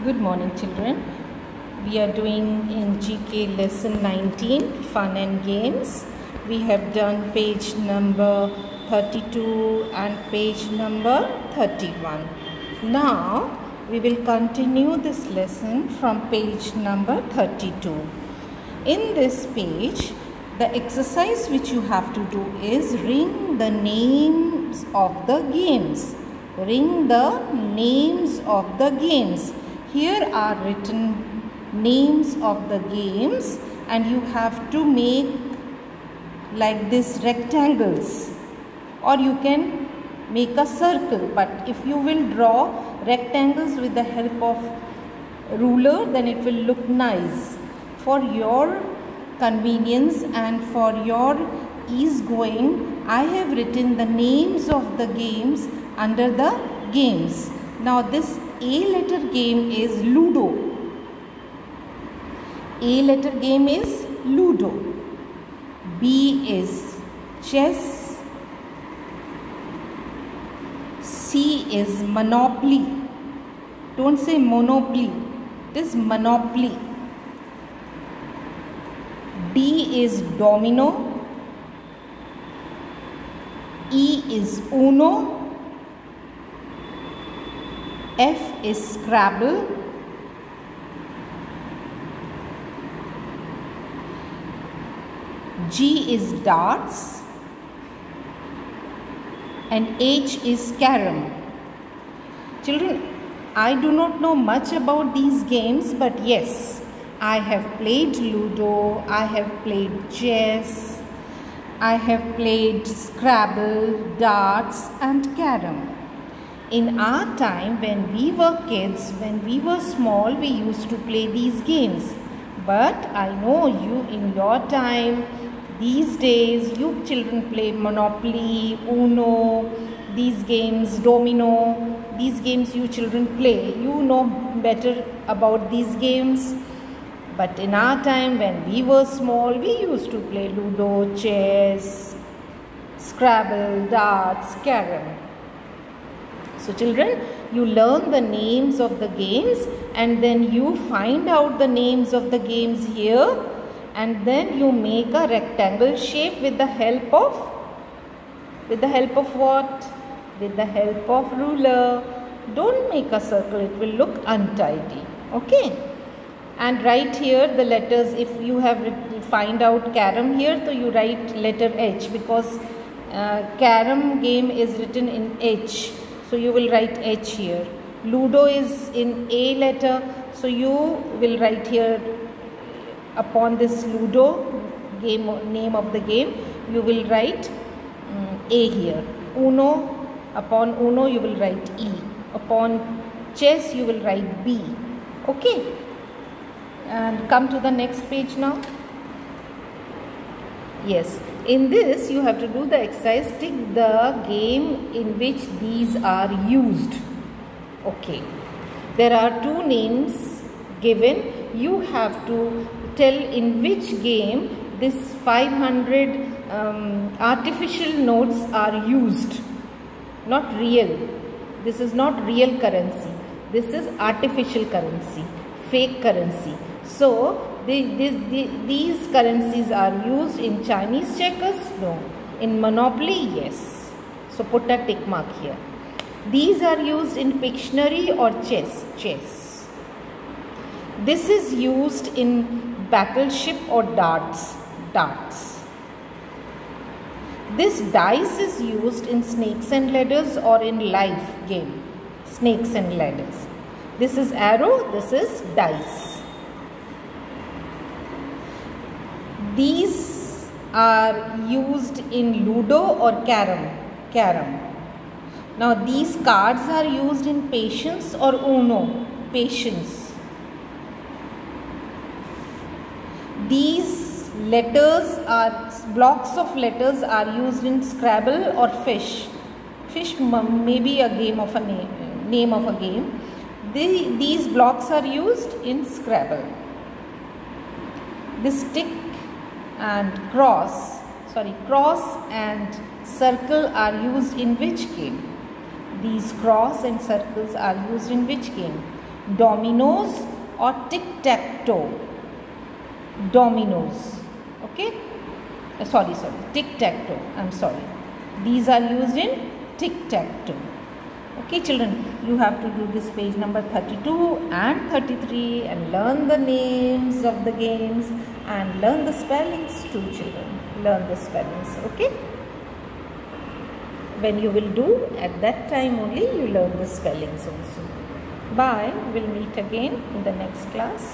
Good morning, children. We are doing in GK lesson 19, fun and games. We have done page number 32 and page number 31. Now we will continue this lesson from page number 32. In this page, the exercise which you have to do is ring the names of the games. Ring the names of the games. Here are written names of the games and you have to make like this rectangles, or you can make a circle, but if you will draw rectangles with the help of ruler, then it will look nice. For your convenience and for your ease going, I have written the names of the games under the games. Now this A letter game is Ludo. A letter game is Ludo. B is chess. C is Monopoly. Don't say Monopoly. It is Monopoly. D is Domino. E is Uno. F is Scrabble. G is darts. And H is carom. Children, I do not know much about these games, but yes, I have played Ludo, I have played chess, I have played Scrabble, darts and carom. In our time, when we were kids, when we were small, we used to play these games. But I know you, in your time, these days, you children play Monopoly, Uno, these games, Domino, these games you children play. You know better about these games. But in our time, when we were small, we used to play Ludo, chess, Scrabble, darts, carom. So children, you learn the names of the games and then you find out the names of the games here, and then you make a rectangle shape with the help of what? With the help of ruler. Don't make a circle, it will look untidy. Okay? And write here the letters. If you have find out carom here, so you write letter H, because carom game is written in H. So you will write H here. Ludo is in A letter. So you will write here upon this Ludo game, name of the game, you will write A here. Uno, upon Uno you will write E. Upon chess you will write B. Okay. And come to the next page now. Yes. In this, you have to do the exercise, tick the game in which these are used. Okay. There are two names given. You have to tell in which game this 500 artificial notes are used. Not real. This is not real currency. This is artificial currency, fake currency. So, these currencies are used in Chinese checkers? No. In Monopoly? Yes. So put a tick mark here. These are used in Pictionary or chess? Chess. This is used in Battleship or darts? Darts. This dice is used in Snakes and Ladders or in life game? Snakes and Ladders. This is arrow, this is dice. These are used in Ludo or carom? Carom. Now these cards are used in Patience or Uno? Patience. These letters are, blocks of letters are used in Scrabble or Fish? Fish may be a game of a name of a game. These blocks are used in Scrabble. This tick and cross and circle are used in which game? These cross and circles are used in which game? Dominoes or tic-tac-toe? Dominoes. Okay. Sorry. Tic-tac-toe. I'm sorry. These are used in tic-tac-toe. Okay children, you have to do this page number 32 and 33 and learn the names of the games and learn the spellings too children. Learn the spellings. Okay. When you will do, at that time only you learn the spellings also. Bye. We'll meet again in the next class.